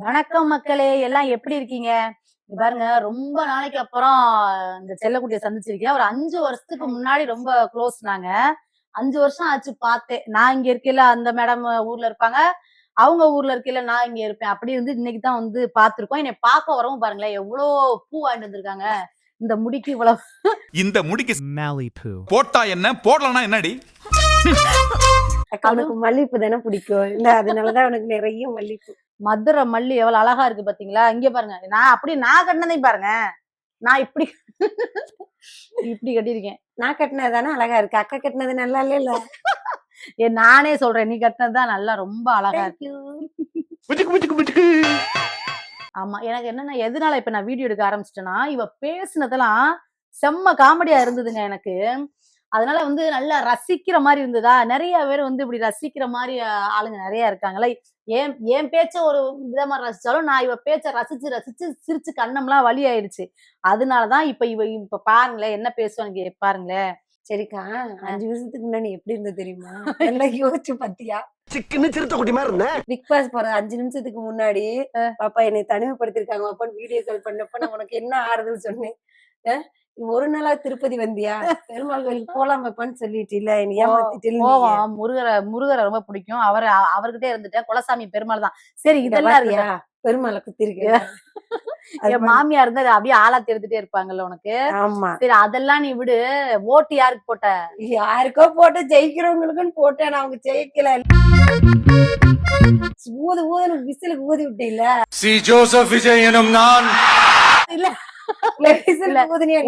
வணக்கம் மக்களே, எல்லாம் எப்படி இருக்கீங்க? இங்க பாருங்க, ரொம்ப நாளைக்கு அப்புறம் இந்த செல்லக்குட்டிய சந்திச்சிருக்கேன். ஒரு 5 வருஷத்துக்கு முன்னாடி ரொம்ப க்ளோஸ் நாங்க. 5 வருஷம் ஆச்சு பார்த்தேன். நான் இங்க இருக்கையில அந்த மேடம் ஊர்ல இருப்பாங்க. அவங்க ஊர்ல இருக்கையில நான் இங்க இருப்பேன். அப்படி இருந்து இன்னைக்கு தான் வந்து பார்த்துருக்கோம். என்னைய பார்க்க வரவும் பாருங்களேன், எவ்ளோ பூ வாங்கிட்டு வந்திருக்காங்க. இந்த முடிக்கு இவ்வளவு இந்த முடிக்கு Malipu. போட்டா என்ன போடலனா என்னடி? அக்கா உனக்கு மல்லிப்பூ தானே பிடிக்கும் இல்ல, அதனாலதான் உனக்கு நிறைய மல்லிப்பூ. மதுரை மல்லி எவ்வளவு அழகா இருக்கு பாத்தீங்களா? இங்க பாருங்க. நான் கட்டினதையும் பாருங்க. நான் இப்படி இப்படி கட்டியிருக்கேன். நான் கட்டினது தானே அழகா இருக்கு, அக்கா கட்டினது நல்லா இல்ல. நானே சொல்றேன், நீ கட்டினதுதான் நல்லா ரொம்ப அழகா இருக்கு. ஆமா, எனக்கு என்னன்னா எதனால இப்ப நான் வீடியோ எடுக்க ஆரம்பிச்சிட்டேன்னா, இவ பேசுனதெல்லாம் செம்ம காமெடியா இருந்ததுங்க எனக்கு. அதனால வந்து நல்லா ரசிக்கிற மாதிரி இருந்ததா, நிறைய பேர் வந்து இப்படி ரசிக்கிற மாதிரி ஆளுங்க நிறைய இருக்காங்களா. என் பேச்ச ஒரு விதமா ரசிச்சாலும் நான் இவ பேச்ச ரசிச்சு ரசிச்சு சிரிச்சு கண்ணம்லாம் வலி ஆயிடுச்சு. அதனாலதான் இப்ப பாருங்களேன் என்ன பேசுவாங்க பாருங்களேன். சரிக்கா, 5 வருஷத்துக்கு முன்னாடி எப்படி இருந்தது தெரியுமா? நல்லா யோசிச்சு பாத்தியா? சிக்கன்னு சிறுத்தை குட்டி மாதிரி இருந்தேன். பிக் பாஸ் போற 5 நிமிஷத்துக்கு முன்னாடி பாப்பா என்னை தனிமைப்படுத்திருக்காங்க பாப்பான்னு வீடியோ கால் பண்ணப்ப நான் உனக்கு என்ன ஆறுதல் சொன்னேன்? ஒரு நாளா திருப்பதி வந்தியா, பெருமாள் கோயிலுக்கு போலாம் பாப்பான்னு சொல்லிட்டு இல்ல என்னை ஏமாத்திட்டு போவோம். முருகரை ரொம்ப பிடிக்கும். அவர்கிட்டே இருந்துட்டேன். குலசாமி பெருமாள் தான். சரி, இதெல்லாம் இருக்கியா? பெருமாளை குத்திருக்கேன். என் மாமியா இருந்தா அப்படியே ஆளா தெரிஞ்சுட்டே இருப்பாங்கல்ல உனக்கு. ஆமா, சரி, அதெல்லாம் நீ விடு. ஓட்டு யாருக்கு போட்ட? யாருக்கோ போட்டு ஜெயிக்கிறவங்களுக்குன்னு போட்டேன். அவங்க ஜெயிக்கல. ஊதுன்னு விசிலுக்கு ஊதி விட்டீல்ல. சி ஜோசப் விஜய் எனும் நான் இல்ல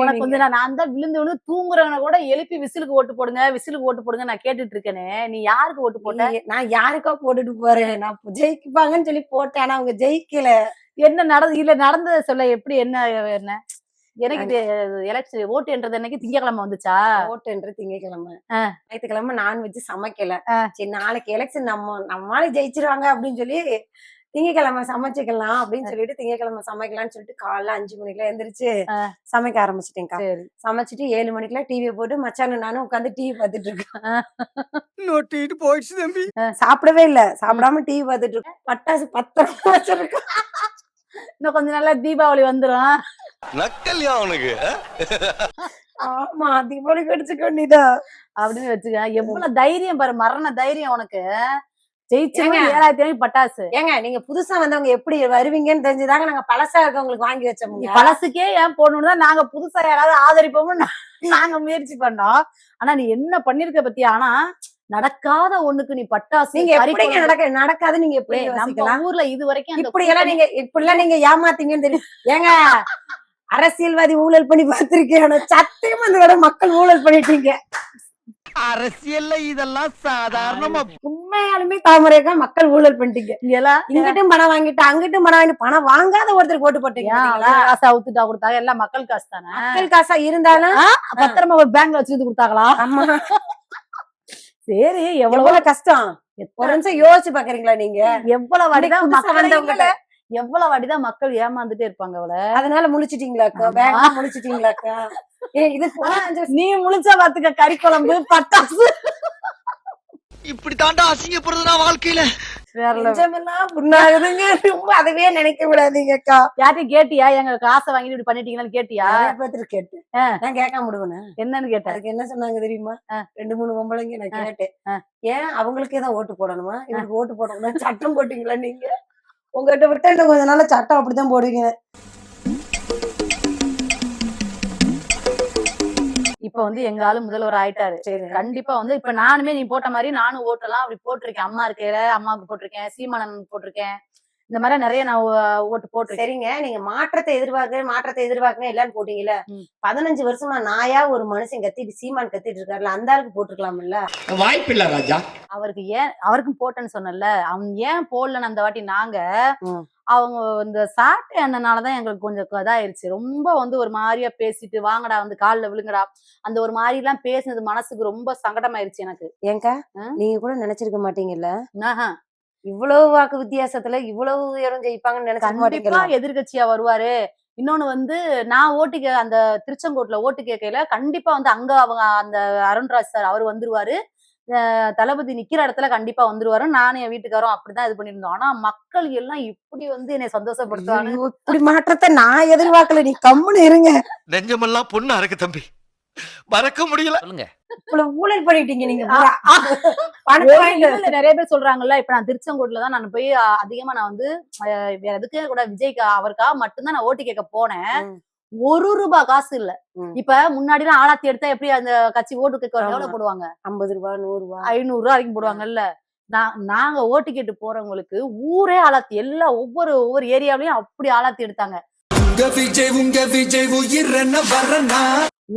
உனக்கு வந்து நான் தான் விழுந்து தூங்குறவன கூட எழுப்பி விசிலுக்கு ஓட்டு போடுங்க நான் கேட்டுட்டு இருக்கேனே. நீ யாருக்கு ஓட்டு போட்ட? நான் யாருக்கோ போட்டுட்டு போறேன். நான் ஜெயிப்பாங்கன்னு சொல்லி போட்டேன். ஆனா அவங்க ஜெயிக்கல. என்ன நடந்ததை சொல்ல. எப்படி என்ன எனக்கு எலெக்ஷன் ஓட்டுன்றது என்னைக்கு திங்கக்கிழமை வந்துச்சா? ஓட்டுன்றது திங்கக்கிழமை. ஞாயிற்றுக்கிழமை நான்வெஜ் சமைக்கல. சரி, நாளைக்கு எலெக்ஷன் நம்மளால ஜெயிச்சிருவாங்க அப்படின்னு சொல்லி திங்கக்கிழமை சமைச்சுக்கலாம் அப்படின்னு சொல்லிட்டு திங்கக்கிழமை சமைக்கலாம்னு சொல்லிட்டு காலைல 5 மணிக்கெல்லாம் எந்திரிச்சு சமைக்க ஆரம்பிச்சிட்டேன்க்கா. சமைச்சிட்டு 7 மணிக்கெல்லாம் டிவியை போட்டு மச்சானும் நானும் உட்காந்து டிவி பார்த்துட்டு இருக்கேன். நோட்டிட்டு போயிடுச்சு தம்பி. சாப்பிடவே இல்ல, சாப்பிடாம டிவி பார்த்துட்டு இருக்கேன். பட்டாசு 10 வச்சிருக்கேன். இன்னும் கொஞ்ச நாள்ல தீபாவளி வந்துரும். நக்கல்யா அவனுக்கு. ஆமா, தீபாவளி கடிச்சுக்க வேண்டியதா அப்படின்னு வச்சுக்க. எவ்வளவு தைரியம் பாரு, மரண தைரியம் உனக்கு. ஜெயிச்சாங்க 7,500 பட்டாசு. ஏங்க, நீங்க புதுசா வந்தவங்க எப்படி வருவீங்கன்னு தெரிஞ்சுதாங்க நாங்க பழசா இருக்கவங்களுக்கு வாங்கி வச்சோம். பழசுக்கே ஏன் போடணும்னு நாங்க புதுசா யாராவது ஆதரிப்போம்னு நாங்க முயற்சி பண்ணோம். ஆனா நீ என்ன பண்ணிருக்க பத்தியா? ஆனா நடக்காத ஒண்ணுக்கு நீ பட்டாசு. நீங்க எப்படிங்க நடக்காது? நீங்க எப்படி நம்ம ஊர்ல இது வரைக்கும் இப்படியெல்லாம் நீங்க ஏமாத்தீங்கன்னு தெரியும். ஏங்க, அரசியல்வாதி ஊழல் பண்ணி பார்த்திருக்கேன். சத்தியமா இந்த விட மக்கள் ஊழல் பண்ணிட்டீங்க. அரசியல்ல இதெல்லாம் சாதாரணமா. உண்மையாலுமே தாமரைக்கா மக்கள் ஊழல் பண்ணிட்டீங்க. இங்கிட்டும் பணம் வாங்கிட்டு அங்கிட்டும் பணம் வாங்கிட்டு பணம் வாங்காத ஒருத்தர் ஓட்டு போட்டீங்க. காசா ஊத்துட்டா கொடுத்தாங்க. எல்லாம் மக்கள் காசு தானே. மக்கள் காசா இருந்தாலும் பத்திரமா ஒரு பேங்க்ல வச்சுட்டு கொடுத்தாங்களா? ஆமா. சரி, எவ்வளவு கஷ்டம். ஒரு நிமிஷம் யோசிச்சு பாக்குறீங்களா நீங்க? எவ்வளவு வாடிதான் மக்கள் ஏமாந்துட்டே இருப்பாங்க. அதனால முழிச்சிட்டீங்களாக்கா? வேகமா முழிச்சிட்டீங்களாக்கா? நீ முழிச்சா பாத்துக்க, கறி குழம்பு பட்டாசு. இப்படி தாண்டா அசிங்கப்படுறதுனா வாழ்க்கையில. அதவே நினைக்க விடாதீங்கக்கா. யார்ட்டையும் கேட்டியா? எங்க காசை வாங்கிட்டு இப்படி பண்ணிட்டீங்கன்னு கேட்டியா? கேட்டேன். நான் கேட்காம விடுவேன். என்னன்னு கேட்டேன். அதுக்கு என்ன சொன்னாங்க தெரியுமா? 2-3 பொம்பளைங்க நான் கேட்டேன். ஏன் அவங்களுக்கே தான் ஓட்டு போடணுமா? இவருக்கு ஓட்டு போடணுமா? சட்டம் போட்டீங்களா நீங்க? உங்ககிட்ட விட்டா இன்னும் கொஞ்ச நாள் சட்டம் அப்படித்தான் போடுவீங்க. இப்ப வந்து எங்க ஆளு முதல்வர் ஆயிட்டாரு. கண்டிப்பா வந்து இப்ப நானுமே நீ போட்ட மாதிரி நானும் ஓட்டெல்லாம் அப்படி போட்டிருக்கேன். அம்மா இருக்கையில அம்மாவுக்கு போட்டிருக்கேன், சீமானன் போட்டிருக்கேன். இந்த மாதிரி நிறைய நான் ஓட்டு போட்டிருக்கேன். சரிங்க, நீங்க மாற்றத்தை எதிர்பார்க்க எல்லாரும் போட்டீங்கல்ல. 15 வருஷமா நாயா ஒரு மனுஷன் கத்திட்டு சீமான் கத்திட்டு இருக்காருல்ல, அந்த ஆளுக்கு போட்டுருக்கலாம்ல? வாய்ப்பு இல்ல ராஜா. அவருக்கும் போட்டேன்னு சொன்னல, அவன் ஏன் போடலன்னு அந்த வாட்டி நாங்க அவங்க இந்த சாட்டை அண்ணனாலதான் எங்களுக்கு கொஞ்சம் இதாயிருச்சு. ரொம்ப வந்து ஒரு மாதிரியா பேசிட்டு வாங்கடா வந்து காலில் விழுங்கடா அந்த ஒரு மாதிரி எல்லாம் பேசுனது மனசுக்கு ரொம்ப சங்கடமாயிருச்சு எனக்கு. ஏங்கா, நீங்க கூட நினைச்சிருக்க மாட்டீங்கல்ல இவ்வளவு வாக்கு வித்தியாசத்துல இவ்வளவு உயரம் ஜெயிப்பாங்கன்னு நினைச்சா. எதிர்கட்சியா வருவாரு. இன்னொன்னு வந்து நான் அந்த திருச்செங்கோட்டுல ஓட்டு கேட்கல கண்டிப்பா வந்து அங்க அவங்க அந்த அருண்ராஜ் சார் அவர் வந்துருவாரு. தளபதி நிக்கிற இடத்துல கண்டிப்பா வந்துருவாரு. நானும் என் வீட்டுக்காரும் அப்படிதான் இது பண்ணிருந்தோம். ஆனா மக்கள் எல்லாம் இப்படி வந்து என்னை சந்தோஷப்படுத்துவாங்க. ஐயோ, இப்படி மாற்றத்தை நான் எதிர்பார்க்கல. நீ கம்முன்னு இருங்க. நெஞ்சமெல்லாம் பொண்ணு அறக்கு தம்பி, மறக்க முடியல. சொல்லுங்க. இவ்வளவு ஊழல் பண்ணிட்டீங்க நீங்க பூரா. பணத்தை வாங்கிட்டு இல்ல, நிறைய பேர் சொல்றாங்கல்ல, இப்ப நான் திருச்செங்கோட்டுல தான் நான் போய் அதிகமா நான் வந்து வேற எதுக்கு கூட விஜய்க்கு அவருக்காக மட்டும்தான் நான் ஓட்டு கேட்க போனேன். ம். ₹1 காசு இல்ல. ம். இப்ப முன்னாடி ஆளாத்தி எடுத்தா எப்படி அந்த கட்சி ஓட்டு கேட்க ஆமா. எவ்வளவு போடுவாங்க? 50 ரூபாய் 100 ரூபாய். ₹500 வரைக்கும் போடுவாங்கல்ல. நாங்க ஓட்டு கேட்டு போறவங்களுக்கு ஊரே ஆளாத்தி எல்லாம் ஒவ்வொரு ஏரியாவிலயும் அப்படி ஆளாத்தி எடுத்தாங்க. உங்க விஜய் உயிர் என்ன வரனா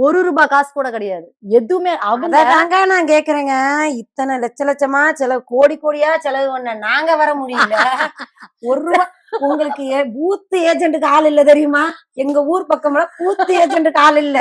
₹1 காசு கூட கிடையாது. எதுவுமே அவங்க அததாங்க நான் கேக்குறேங்க. இத்தனை லட்சமா செலவு, கோடியா செலவு பண்ண நாங்க வர முடியல. ₹1 உங்களுக்கு பூத் ஏஜென்ட்டுக்கு ஆள் இல்ல தெரியுமா? எங்க ஊர் பக்கம்லாம் பூத் ஏஜென்ட்டுக்கு ஆள் இல்ல.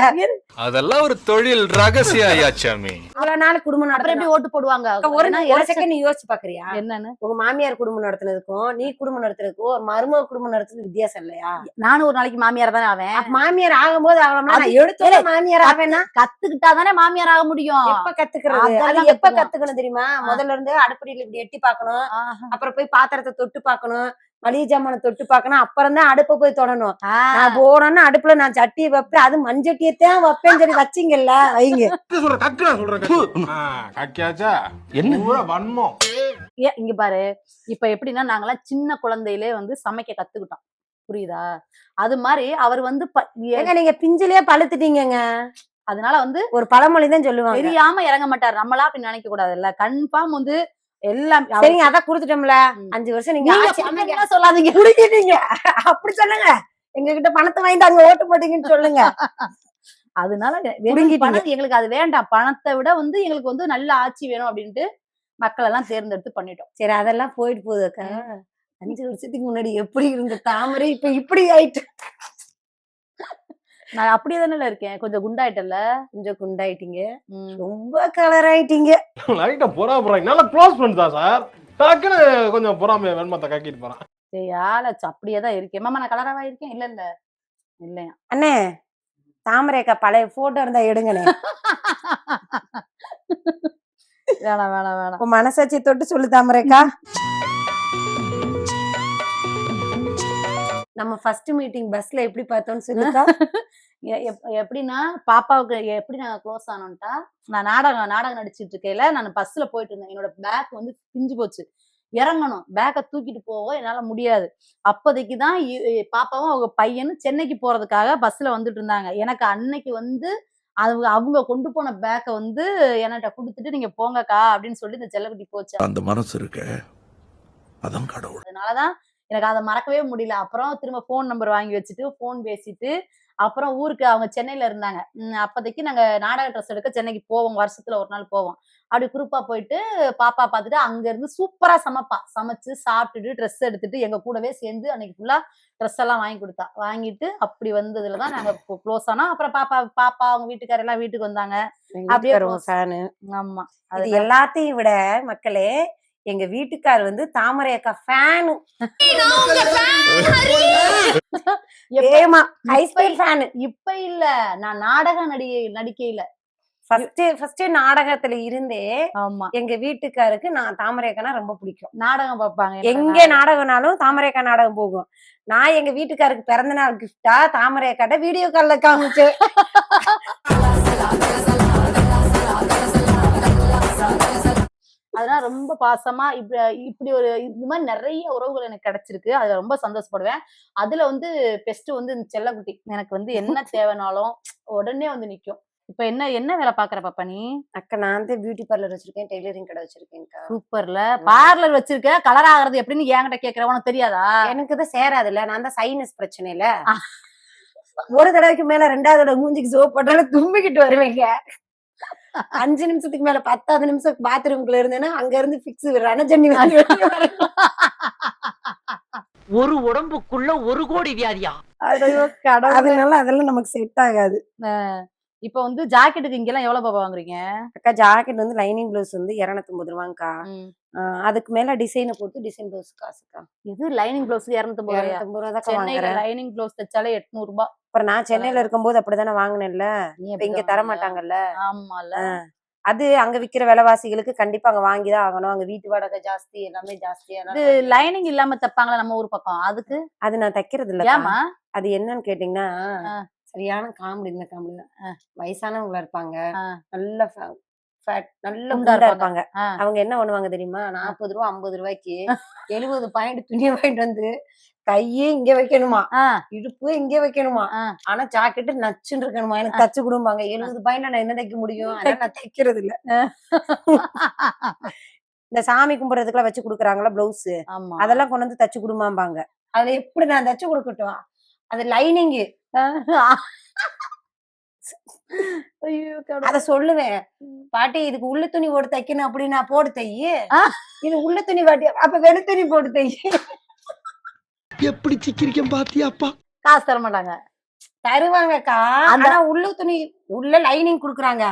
அதெல்லாம் ஒரு தொழில் ரகசியம் ஐயாச்சாமி. அவ்வளவு நாள் குடும்பம் அப்புறம் எப்படி நடத்தணும். ஓட்டு போடுவாங்க? ஒரு ஏன்னா ஒரு election- செகண்ட் நீ யோசிச்சு பாக்குறியா? என்னன்னு உங்க மாமியார் குடும்பம் நடத்துனதுக்கும் நீ குடும்பம் நடத்துறதுக்கும் ஒரு மருமக குடும்பம் நடத்துறது வித்தியாசம் இல்லையா? நானும் ஒரு நாளைக்கு மாமியார் தானே ஆவேன். அப்ப மாமியார் ஆகும்போது அவளமா அது எடுத்து மாமியார் ஆவேன்னா கத்துக்கிட்டா தானே மாமியார் ஆக முடியும். எப்ப கத்துக்கிறது? அதெல்லாம் அது எப்ப கத்துக்கலாம். கத்துக்கணும் தெரியுமா? முதல்ல இருந்து அடுப்படியில இப்படி எட்டி பாக்கணும், ஆஹா. அப்புறம் போய் பாத்திரத்தை தொட்டு பாக்கணும், மளிகை ஜாமான தொட்டு பாக்கணும், அப்புறம் தான் அடுப்ப போய் தொடணும். ஆ. நான் போனோன்னா அடுப்புல நான் சட்டியை வைப்பேன், அது மண்சட்டியத்தான் வைப்பேன்னு சொல்லி வச்சிங்கல்ல, வைங்க. இங்க பாரு, இப்ப எப்படின்னா நாங்கெல்லாம் சின்ன குழந்தையிலே வந்து சமைக்க கத்துக்கிட்டோம். புரியுதா? அது மாதிரி அவர் வந்து ஏங்க நீங்க பிஞ்சிலேயே பழுத்துட்டீங்கங்க. அதனால வந்து ஒரு பழமொழி தான் சொல்லுவாங்க. தெரியாம இறங்க மாட்டாரு. நம்மளா அப்படி நினைக்க கூடாதுல்ல. கன்ஃபார்ம் வந்து எல்லாம் சரிங்க, அதான் குடுத்துட்டோம்ல. 5 வருஷம் நீங்க நீங்க ஆட்சி அமைங்க. பணமெல்லாம் சொல்லாதீங்க. குடிக்கிட்டீங்க. அப்படி சொல்லுங்க. எங்க கிட்ட பணத்தை வாங்கிட்டு அங்க ஓட்டு போட்டீங்கன்னு சொல்லுங்க. அதனால புடுங்கிட்டீங்க. பணம் எங்களுக்கு அது வேண்டாம். பணத்தை விட வந்து எங்களுக்கு வந்து நல்ல ஆட்சி வேணும் அப்படின்ட்டு மக்கள் எல்லாம் தேர்ந்தெடுத்து பண்ணிட்டோம். சரி, அதெல்லாம் போயிட்டு போகுது அக்கா. 5 வருஷத்துக்கு முன்னாடி எப்படி இருந்த தாமரை இப்ப இப்படி ஆயிட்டு. நான் அப்படியே தானே இருக்கேன். கொஞ்சம் குண்டாயிட்டல. கொஞ்சம் குண்டாயிட்டீங்க, ரொம்ப கலர் ஆயிட்டீங்க. லைட்டா பொறாம நல்லா க்ளோஸ் பண்ணிட்டா சார். டக்குன்னு கொஞ்சம் பொறாமைய வெண்மத்தை கக்கிட்டு போறான். அப்படியே தான் இருக்கேன். மாமா நான் கலராவா இருக்கேன்? இல்ல இல்லையா அண்ணே, தாமரை அக்கா பழைய போட்டோ இருந்தா எடுங்கண்ணே. வேணாம். உன் மனசாட்சி தொட்டு சொல்லு தாமரை அக்கா. நம்ம ஃபர்ஸ்ட் மீட்டிங் பஸ்ல எப்படி பார்த்தோம்னு சொல்லுக்கா. எப்படின்னா பாப்பாவுக்கு எப்படி நாங்க க்ளோஸ் ஆனோம்ட்டா, நான் நாடகம் நடிச்சிட்டு இருக்கையில நான் பஸ்ல போயிட்டு இருந்தேன். என்னோட பேக் வந்து பிஞ்சு போச்சு. இறங்கணும், பேக்கை தூக்கிட்டு போக என்னால முடியாது. அப்போதைக்குதான் பாப்பாவும் அவங்க பையனும் சென்னைக்கு போறதுக்காக பஸ்ல வந்துட்டு இருந்தாங்க. எனக்கு அன்னைக்கு வந்து அவங்க கொண்டு போன பேக்கை வந்து என்கிட்ட கொடுத்துட்டு நீங்க போங்கக்கா அப்படின்னு சொல்லி இந்த செல்லக்குட்டி போச்சு. அந்த மனசு இருக்க, அதான் கடவுள். அதனாலதான் எனக்கு அதை மறக்கவே முடியல. அப்புறம் திரும்ப போன் நம்பர் வாங்கி வச்சுட்டு போன் பேசிட்டு அப்புறம் ஊருக்கு அவங்க சென்னையில இருந்தாங்க. அப்போதைக்கு நாங்க நாடக ட்ரெஸ் எடுக்க சென்னைக்கு போவோம். வருஷத்துல ஒரு நாள் போவோம். அப்படி குரூப்பா போயிட்டு பாப்பா பார்த்துட்டு அங்க இருந்து சூப்பரா சமைச்சு சாப்பிட்டுட்டு ட்ரெஸ் எடுத்துட்டு எங்க கூடவே சேர்ந்து அன்னைக்கு ஃபுல்லா ட்ரெஸ் எல்லாம் வாங்கி கொடுத்தா. வாங்கிட்டு அப்படி வந்ததுலதான் நாங்க க்ளோஸ் ஆனோம். அப்புறம் பாப்பா அவங்க வீட்டுக்கார எல்லாம் வீட்டுக்கு வந்தாங்க. அப்படியே ஃபேனு. ஆமா, அது எல்லாத்தையும் விட மக்களே, எங்க வீட்டுக்கார் வந்து தாமரை அக்கா ஃபேனு. இப்ப இல்ல, நான் நாடக நடிக்கையில ஃபர்ஸ்ட் நாடகத்துல இருந்தே ஆமா எங்க வீட்டுக்காருக்கு நான் தாமரை அக்கானா ரொம்ப பிடிக்கும். நாடகம் பார்ப்பாங்க. எங்க நாடகம்னாலும் தாமரை அக்கா நாடகம் போகும். நான் எங்க வீட்டுக்காருக்கு பிறந்த நாள் கிஃப்டா தாமரை அக்காட்ட வீடியோ கால்ல காமிச்சு. அதனால ரொம்ப பாசமா இப்படி ஒரு இது மாதிரி நிறைய உறவுகள் எனக்கு கிடைச்சிருக்கு. அதுல ரொம்ப சந்தோஷப்படுவேன். அதுல வந்து பெஸ்ட் வந்து இந்த செல்லக்குட்டி எனக்கு வந்து என்ன தேவைனாலும் உடனே வந்து நிக்கும். இப்ப என்ன வேலை பாக்குற பாப்பா நீ? அக்கா நான் வந்து பியூட்டி பார்லர் வச்சிருக்கேன், டெய்லரிங் கடை வச்சிருக்கேன்க்கா. சூப்பர்ல. பார்லர் வச்சிருக்க, கலர் ஆகுறது எப்படின்னு என்கிட்ட கேக்குற, உனக்கு தெரியாதா? எனக்கு தான் சேராதுல்ல. நான் தான் சைனஸ் பிரச்சனை இல்ல. ஒரு தடவைக்கு மேல 2வது தடவை மூஞ்சிக்கு சோப் போட்டாலும் தும்பிக்கிட்டு வருவேங்க. 5 நிமிஷத்துக்கு மேல 10வது நிமிஷம் பாத்ரூம்குள்ள இருந்தேன்னா அங்க இருந்து பிக்ஸ் ரணஜன்னி வந்து ஒரு உடம்புக்குள்ள 1 கோடி வியாதியா? அதனால அதெல்லாம் நமக்கு செட் ஆகாது. இப்ப வந்து ஜாக்கெட்டுக்கு இங்கெல்லாம் எவ்வளவு பாப்பா வாங்குறீங்க? அக்கா ஜாக்கெட் வந்து லைனிங் பிளவுஸ் வந்து 250 ரூபாங்கக்கா. அதுக்கு மேல டிசைனை போட்டு டிசைன் பிளவுஸ் காசுக்கா. இது லைனிங் பிளவுஸ் 250 ரூபா தான் வாங்குறேன். லைனிங் பிளவுஸ் தைச்சாலே 800 ரூபாய். அப்புறம் நான் சென்னையில இருக்கும்போது அப்படிதானே வாங்கினேன்ல. இங்க தர மாட்டாங்கல்ல. ஆமால. அது அங்க விக்கிற விலைவாசிகளுக்கு கண்டிப்பா அங்க வாங்கிதான் ஆகணும். அங்க வீட்டு வாடகை ஜாஸ்தி, எல்லாமே ஜாஸ்தியா இது லைனிங் இல்லாம தைப்பாங்களா நம்ம ஊர் பக்கம், அதுக்கு அது நான் தைக்கிறது இல்ல. ஏமா? அது என்னன்னு கேட்டீங்கன்னா சரியான காமெடி. இந்த காமெடி தான். வயசானவங்களா இருப்பாங்க, நல்ல நல்ல குண்டா இருப்பாங்க. அவங்க என்ன பண்ணுவாங்க தெரியுமா? 40 ரூபா 50 ரூபாய்க்கு 70 பாயிண்ட் துணியை வாங்கிட்டு வந்து கையே இங்க வைக்கணுமா, இடுப்பு இங்க வைக்கணுமா, ஆனா ஜாக்கெட்டு நச்சுன்னு இருக்கணுமா, எனக்கு தச்சு கொடுப்பாங்க. 70 பாயிண்ட்ல நான் என்ன தைக்க முடியும்? அதான் நான் தைக்கிறது இல்ல. இந்த சாமி கும்பிடுறதுக்குலாம் வச்சு கொடுக்குறாங்களா பிளவுஸ், அதெல்லாம் கொண்டு வந்து தச்சு கொடுமாம்பாங்க. அதுல எப்படி நான் தச்சு கொடுக்கட்டும்? அது லைனிங்கு. அத சொல்லுவேன், பாட்டி இதுக்கு உள்ள துணி போட்டு தைக்கணும் அப்படின்னு. நான் போட்டு தையி, இது உள்ள துணி பாட்டி, அப்ப வெளி துணி போட்டு தையி. எப்படி சிக்கிரிக்கம் பாத்தியாப்பா? காசு தர மாட்டாங்க. தருவாங்கக்கா, ஆனா உள்ள துணி உள்ள லைனிங் குடுக்குறாங்க,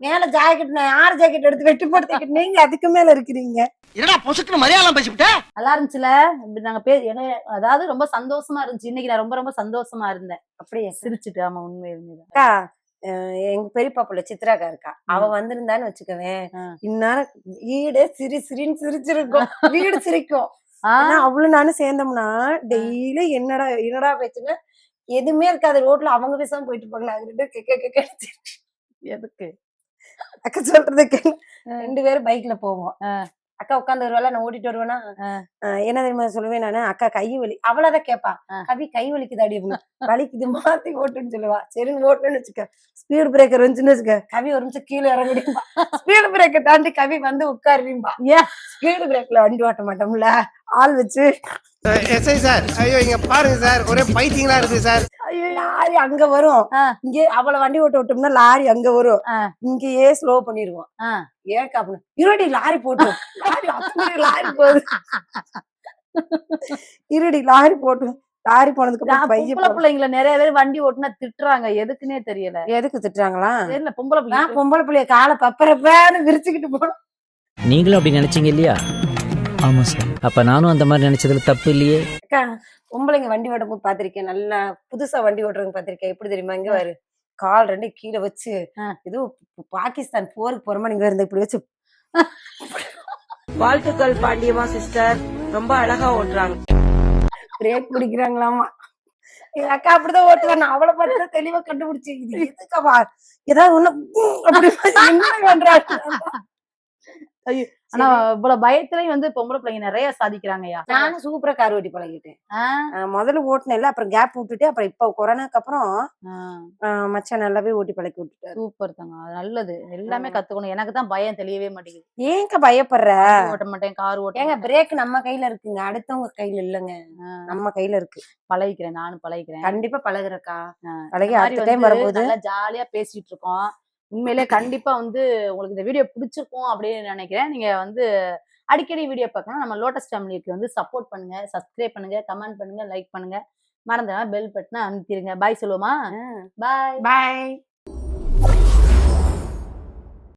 மேல ஜாக்கெட். நான் 6 ஜாக்கெட் எடுத்து வெட்டி போட்டு தைக்கணும், நீங்க அதுக்கு மேல இருக்கிறீங்க. என்னடா பொசுக்குன்னு மலையாளம் பேசிவிட்ட? நல்லா இருந்துச்சுல. இப்படி நாங்க அதாவது ரொம்ப சந்தோஷமா இருந்துச்சு. இன்னைக்கு நான் ரொம்ப ரொம்ப சந்தோஷமா இருந்தேன். அப்படியே சிரிச்சுட்டு. ஆமா, உண்மையிலுமே அக்கா. எங்க பெரியப்பா புள்ள சித்ராக்கா இருக்கா, அவ வந்திருந்தான்னு வச்சுக்கவேன், இந்நேரம் வீடே சிரின்னு சிரிச்சிருக்கும். வீடு சிரிக்கும். அவ்வளவு நானும் சேர்ந்தோம்னா டெய்லி என்னடா பேச்சுன்னா எதுவுமே இருக்காது. ரோட்ல அவங்க பேசாம போயிட்டு போகல. எதுக்கு அக்கா சொல்றது 2 பேரும் பைக்ல போவோம். அக்கா உட்காந்து வருவாள, நான் ஓட்டிட்டு வருவேன்னா என்ன தெரியுமா சொல்லுவேன் நானு, அக்கா கை வலி. அவளதான் கேப்பா, கவி கை வலிக்குதாடி அப்படின்னு. வலிக்குது மாத்தி ஓட்டுன்னு சொல்லுவா. சரின்னு ஓட்டுன்னு வச்சுக்க, ஸ்பீடு பிரேக்கர் வந்துச்சுன்னு வச்சுக்க, கவி ஒரு நிமிஷம் கீழே இறங்கிடும்பா. ஸ்பீடு பிரேக்கர் தாண்டி கவி வந்து உட்காரும்பா. ஏன் ஸ்பீடு பிரேக்ல வண்டி ஓட்ட மாட்டோம்ல, ஆள் வச்சு. எஸ்ஐ சார், ஐயோ இங்க பாருங்க சார், ஒரே பைத்தியங்களா இருக்கு சார். லாரி அங்க வரும், இங்க அவளை வண்டி ஓட்ட விட்டோம்னா லாரி அங்க வரும், இங்கேயே ஸ்லோ பண்ணிடுவோம். ஏன் அப்படின்னு இருடி லாரி போட்டு, லாரி போகுது, இருடி லாரி போட்டு. லாரி போனதுக்கு பிள்ளைங்கள நிறைய பேர் வண்டி ஓட்டுனா திட்டுறாங்க. எதுக்குன்னே தெரியல. எதுக்கு திட்டுறாங்களா தெரியல. பொம்பளை பிள்ளைய காலை பப்பரப்பேன்னு விரிச்சுக்கிட்டு போனோம். நீங்களும் அப்படி நினைச்சீங்க இல்லையா? ஆமா சார். அப்ப நானும் அந்த மாதிரி நினைச்சதுல தப்பு இல்லையே. அக்கா, பொம்பளைங்க வண்டி ஓட்டும் போது பாத்திருக்கேன், நல்லா புதுசா வண்டி ஓட்டுறவங்க பாத்திருக்கேன். எப்படி தெரியுமா? இங்க வாரு, கால் 2 கீழே வச்சு ஏதோ பாகிஸ்தான் போருக்கு போற மாதிரி இங்க இருந்து இப்படி வச்சு. வாழ்த்துக்கள் பாண்டியம்மா சிஸ்டர், ரொம்ப அழகா ஓட்டுறாங்க. பிரேக் பிடிக்கிறாங்களாமா. எங்க அக்கா அப்படிதான் ஓட்டுவாங்க. அவளை பார்த்து தெளிவா கண்டுபிடிச்சு, இது எதுக்கா ஏதாவது ஒண்ணு அப்படி என்ன பண்றாங்க. ஆனா இவ்வளவு பயத்துலயும் வந்து பொம்பளை பிள்ளைங்க நிறைய சாதிக்கிறாங்கய்யா. நானும் சூப்பரா கார் ஓட்டி பழகிட்டேன். முதல்ல ஓட்டுனேன்ல, அப்புறம் கேப் விட்டுட்டு, அப்புறம் இப்ப கொரோனாக்கு அப்புறம் மச்சான் நல்லாவே ஓட்டி பழக்கி விட்டுட்டாரு. சூப்பர் தாங்க, அது நல்லது. எல்லாமே கத்துக்கணும். எனக்கு தான் பயம் தெரியவே மாட்டேங்குது. ஏங்க பயப்படுற? ஓட்ட மாட்டேன், கார் ஓட்ட. ஏங்க பிரேக் நம்ம கையில இருக்குங்க, அடுத்தவங்க கையில இல்லங்க, நம்ம கையில இருக்கு. பழகிக்கிறேன், நானும் பழகிக்கிறேன். கண்டிப்பா பழகுறக்கா. பழகி அடுத்த டைம் வரும்போது நல்லா ஜாலியா பேசிட்டு இருக்கோம். உண்மையிலே கண்டிப்பா வந்து உங்களுக்கு இந்த வீடியோ பிடிச்சிருக்கும் அப்படின்னு நினைக்கிறேன். நீங்க வந்து அடிக்கடி வீடியோ பார்க்கணும். நம்ம லோட்டஸ் ஃபேமிலிக்கு வந்து சப்போர்ட் பண்ணுங்க, சப்ஸ்கிரைப் பண்ணுங்க, கமெண்ட் பண்ணுங்க, லைக் பண்ணுங்க, மறந்துடாம பெல் பட்டனை அமுத்திடுங்க. பாய் சொல்லுவோமா? பாய்.